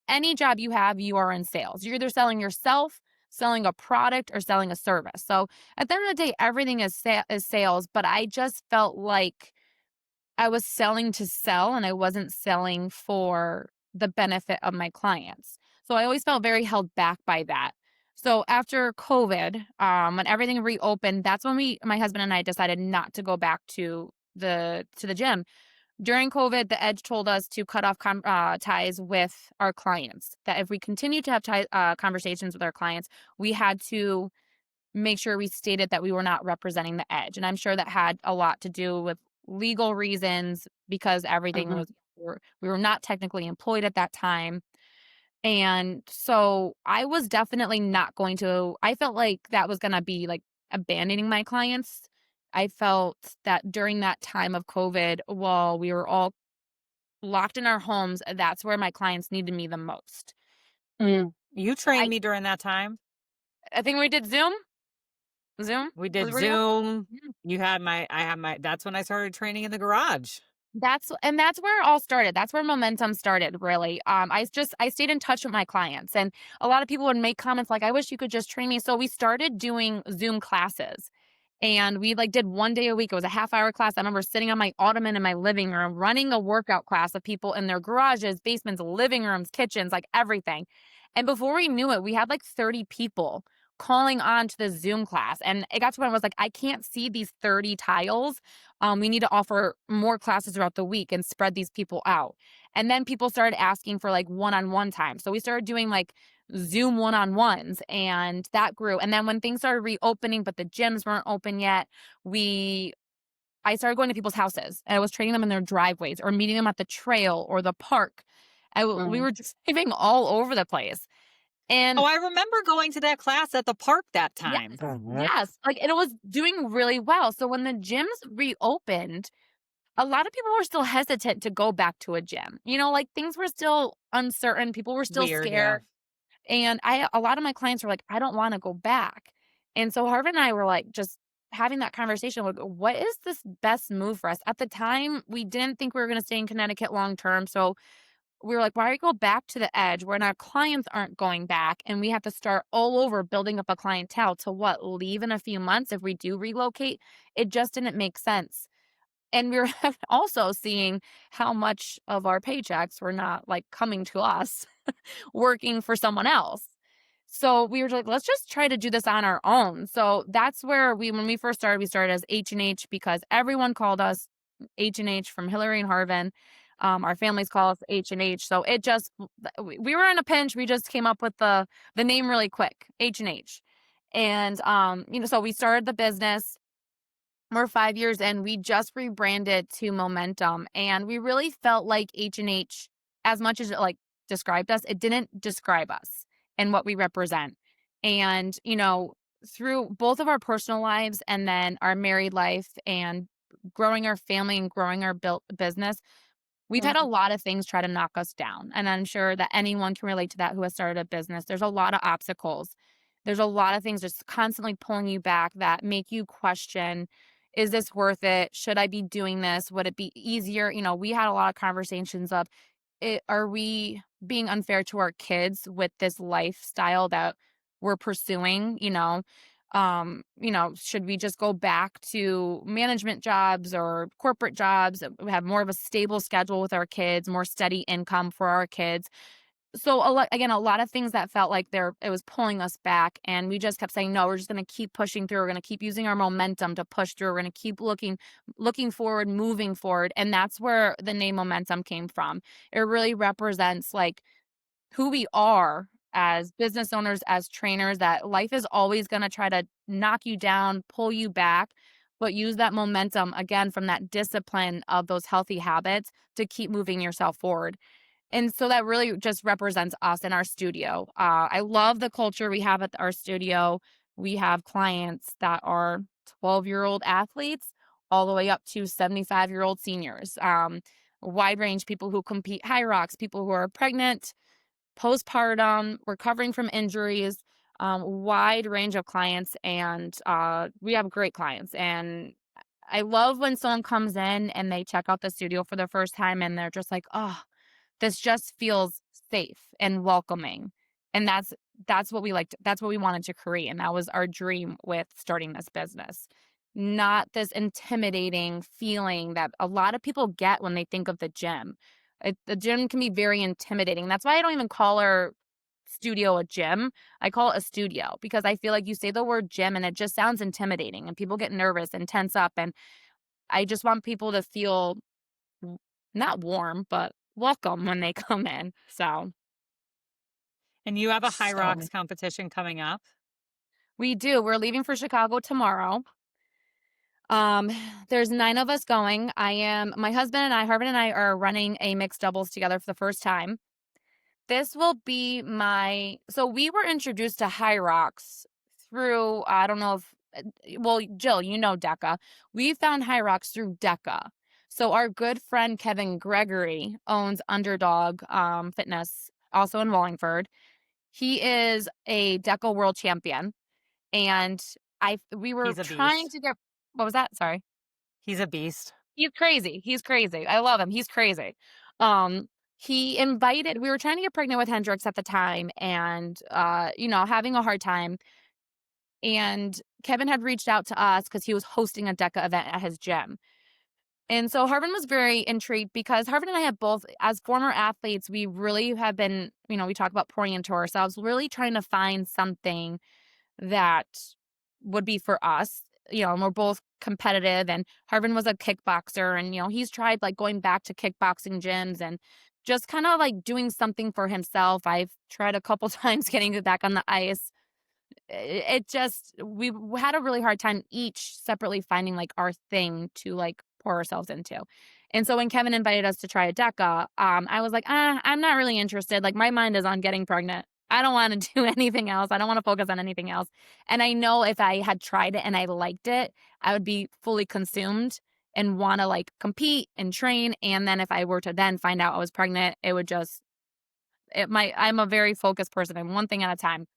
any job you have, you are in sales. You're either selling yourself, selling a product, or selling a service. So at the end of the day, everything is sales. But I just felt like I was selling to sell and I wasn't selling for the benefit of my clients. So I always felt very held back by that. So after COVID, when everything reopened, that's when my husband and I decided not to go back to the gym. During COVID, the Edge told us to cut off ties with our clients. That if we continue to have conversations with our clients, we had to make sure we stated that we were not representing the Edge. And I'm sure that had a lot to do with legal reasons because everything Mhm. was, we were not technically employed at that time. And so I was definitely not going to, I felt like that was going to be like abandoning my clients. I felt that during that time of COVID, while we were all locked in our homes, that's where my clients needed me the most. Mm. You I trained me during that time. I think we did Zoom. Zoom? We Was did were you on? Zoom. Yeah. I had my that's when I started training in the garage. That's where it all started. That's where momentum started, really. I stayed in touch with my clients, and a lot of people would make comments like, "I wish you could just train me." So we started doing Zoom classes, and we like did 1 day a week. It was a half-hour class. I remember sitting on my ottoman in my living room, running a workout class of people in their garages, basements, living rooms, kitchens, like everything. And before we knew it, we had like 30 people calling on to the Zoom class. And it got to when I was like, I can't see these 30 tiles. We need to offer more classes throughout the week and spread these people out. And then people started asking for like one-on-one time. So we started doing like Zoom one-on-ones, and that grew. And then when things started reopening, but the gyms weren't open yet, we I started going to people's houses, and I was training them in their driveways or meeting them at the trail or the park. We Mm. were just driving all over the place. Oh, And I remember going to that class at the park that yes, time. yes, like, and it was doing really well. So when the gyms reopened, a lot of people were still hesitant to go back to a gym. Like things were still uncertain. People were still Weird, yeah. scared. And a lot of my clients were like, I don't want to go back. And so Harvard and I were like, just having that conversation, like, what is this best move for us? At the time, we didn't think we were going to stay in Connecticut long term. So we were like, why don't we go back to the edge when our clients aren't going back and we have to start all over building up a clientele to what, leave in a few months if we do relocate? It just didn't make sense. And we were also seeing how much of our paychecks were not like coming to us, working for someone else. So we were like, let's just try to do this on our own. So that's where when we first started, we started as H&H because everyone called us H&H from Hillary and Harvin. Our families call us H&H. So it just, we were in a pinch. We just came up with the name really quick, H&H. And, so we started the business. We're 5 years in. We just rebranded to Momentum, and we really felt like H&H, as much as it, like, described us, it didn't describe us and what we represent. And, through both of our personal lives and then our married life and growing our family and growing our built business, we've had a Mhm. lot of things try to knock us down, and I'm sure that anyone can relate to that who has started a business. There's a lot of obstacles. There's a lot of things just constantly pulling you back that make you question, is this worth it? Should I be doing this? Would it be easier? We had a lot of conversations of, are we being unfair to our kids with this lifestyle that we're pursuing? Should we just go back to management jobs or corporate jobs? We have more of a stable schedule with our kids, more steady income for our kids. So a lot of things that felt like it was pulling us back, and we just kept saying, no, we're just going to keep pushing through. We're going to keep using our momentum to push through. We're going to keep looking forward, moving forward. And that's where the name Momentum came from. It really represents like who we are as business owners, as trainers, that life is always going to try to knock you down, pull you back, but use that momentum again from that discipline of those healthy habits to keep moving yourself forward. And so that really just represents us in our studio. I love the culture we have at our studio. We have clients that are 12-year-old athletes all the way up to 75-year-old seniors. A wide range, people who compete high rocks, people who are pregnant, postpartum, recovering from injuries, wide range of clients. And we have great clients. And I love when someone comes in and they check out the studio for the first time and they're just like, oh, this just feels safe and welcoming. And that's what we liked. That's what we wanted to create. And that was our dream with starting this business. Not this intimidating feeling that a lot of people get when they think of the gym. The gym can be very intimidating. That's why I don't even call our studio a gym. I call it a studio because I feel like you say the word gym and it just sounds intimidating and people get nervous and tense up. And I just want people to feel not warm, but welcome when they come in. So And you have a High So Rocks competition coming up? we do. We're leaving for Chicago tomorrow. Um, there's 9 of us going. My husband and I, Harvin and I, are running a mixed doubles together for the first time. This will be so we were introduced to High Rocks through, I don't know if, well, Jill, DECA. We found High Rocks through DECA. So our good friend Kevin Gregory owns Underdog Fitness, also in Wallingford. He is a DECA world champion. And we were He's a trying beast. to get what was that? Sorry. He's a beast. He's crazy. He's crazy. I love him. He's crazy. Um, he invited we were trying to get pregnant with Hendrix at the time and, having a hard time. And Kevin had reached out to us because he was hosting a DECA event at his gym. And so Harvin was very intrigued because Harvin and I have both, as former athletes, we really have been, we talk about pouring into ourselves, really trying to find something that would be for us, and we're both competitive. And Harvin was a kickboxer, and, he's tried like going back to kickboxing gyms and just kind of like doing something for himself. I've tried a couple times getting back on the ice. It just we had a really hard time each separately finding like our thing to like pour ourselves into. And so when Kevin invited us to try a DECA, I was like, I'm not really interested. Like my mind is on getting pregnant. I don't want to do anything else. I don't want to focus on anything else. And I know if I had tried it and I liked it, I would be fully consumed and want to like compete and train. And then if I were to then find out I was pregnant, it would just I'm a very focused person and one thing at a time.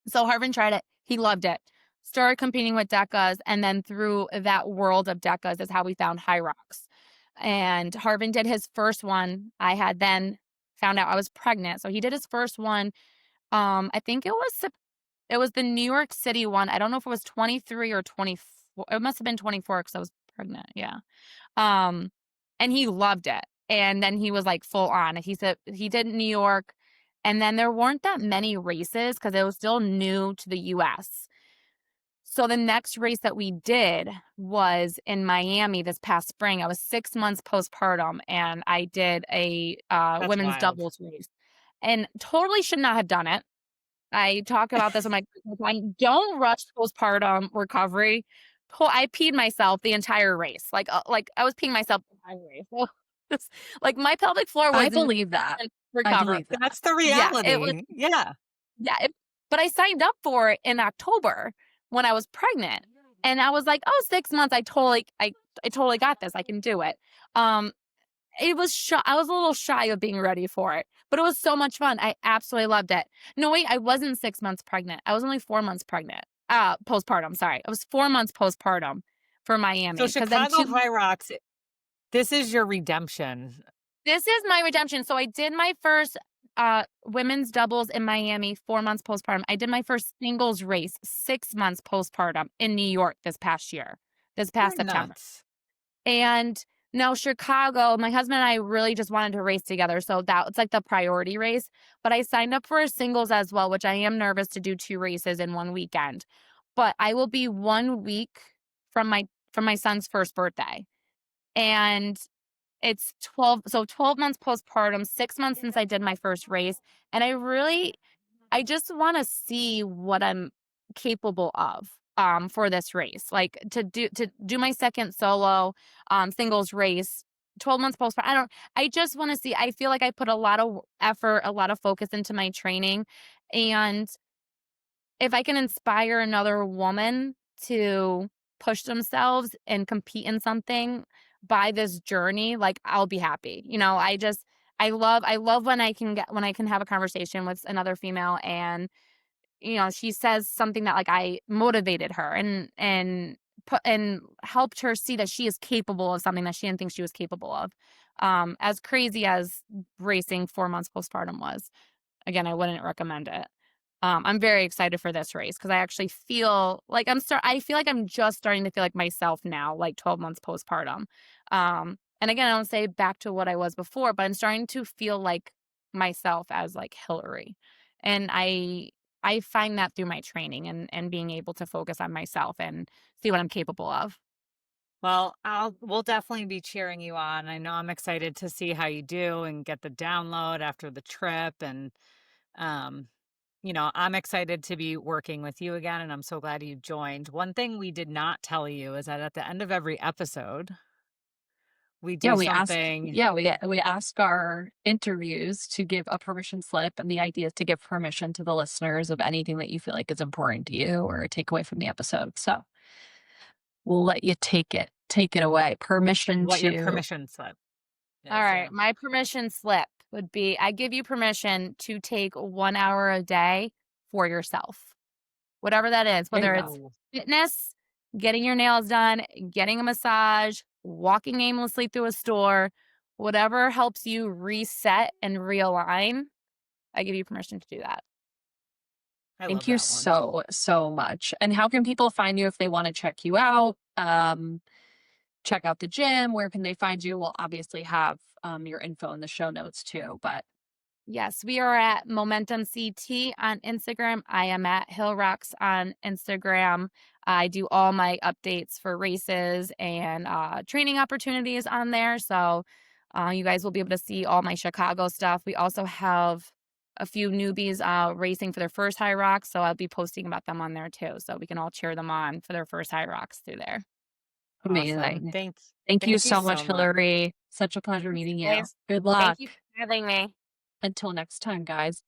So Harvin tried it. He loved it. Started competing with DECAs, and then through that world of DECAs is how we found High Rocks. And Harvin did his first one. I had then found out I was pregnant. So he did his first one. I think it was the New York City one. I don't know if it was 23 or 24. It must have been 24 because I was pregnant. Yeah. Um, and he loved it. And then he was like full on. He said he did New York. And then there weren't that many races because it was still new to the US. So the next race that we did was in Miami this past spring. I was 6 months postpartum and I did a That's women's wild. doubles race and totally should not have done it. I talk about this with my don't rush postpartum recovery. I peed myself the entire race. Like I was peeing myself the entire race. So, like my pelvic floor I was not believe that. I recover. believe that. That's the Yeah, it was reality. Yeah. yeah, but I signed up for it in October when I was pregnant. And I was like, "Oh, 6 months, I totally got this. I can do it." Um, it was I was a little shy of being ready for it, but it was so much fun. I absolutely loved it. No, wait, I wasn't 6 months pregnant. I was only 4 months pregnant. Postpartum, sorry. I was 4 months postpartum for So Miami because then Chicago High Rocks, this is your redemption. this is my redemption. So I did my first women's doubles in Miami 4 months postpartum. I did my first singles race 6 months postpartum in New York this past year, this past You're September. nuts. And now Chicago, my husband and I really just wanted to race together. So that it's like the priority race. But I signed up for a singles as well, which I am nervous to do 2 races in one weekend. But I will be 1 week from my son's first birthday. And it's 12 months postpartum, 6 months since I did my first race, and I just wanna see what I'm capable of, for this race, like, to do my second solo, singles race, 12 months postpartum. I just wanna see. I feel like I put a lot of effort, a lot of focus into my training, and if I can inspire another woman to push themselves and compete in something by this journey, like I'll be happy. I love when I can have a conversation with another female and she says something that like I motivated her and put and helped her see that she is capable of something that she didn't think she was capable of. As crazy as racing 4 months postpartum was, again, I wouldn't recommend it. I'm very excited for this race because I actually feel like I feel like I'm just starting to feel like myself now, like 12 months postpartum. And again, I don't say back to what I was before, but I'm starting to feel like myself as like Hillary. And I find that through my training and being able to focus on myself and see what I'm capable of. Well, we'll definitely be cheering you on. I know I'm excited to see how you do and get the download after the trip. And, um, I'm excited to be working with you again. And I'm so glad you joined. One thing we did not tell you is that at the end of every episode, we Yeah, do something. we ask our interviews to give a permission slip, and the idea is to give permission to the listeners of anything that you feel like is important to you or take away from the episode. So we'll let you take it away. Permission What your to permission slip All is. Yeah. right. My permission slip would be I give you permission to take 1 hour a day for yourself, whatever that is, There you whether it's go. fitness, getting your nails done, getting a massage, walking aimlessly through a store, whatever helps you reset and realign, I give you permission to do that. I Thank love you that one. so, so much. And how can people find you if they want to check you out? Check out the gym. Where can they find you? We'll obviously have your info in the show notes too. But Yes, we are at Momentum CT on Instagram. I am at Hill Rocks on Instagram. I do all my updates for races and training opportunities on there. So you guys will be able to see all my Chicago stuff. We also have a few newbies racing for their first high rocks. So I'll be posting about them on there too. So we can all cheer them on for their first high rocks through there. Awesome. amazing. Thanks. Thank you Thank you so much, so much. Hillary. Such a pleasure Thanks, meeting you. guys. Good Thank luck. you for having me. Until next time, guys.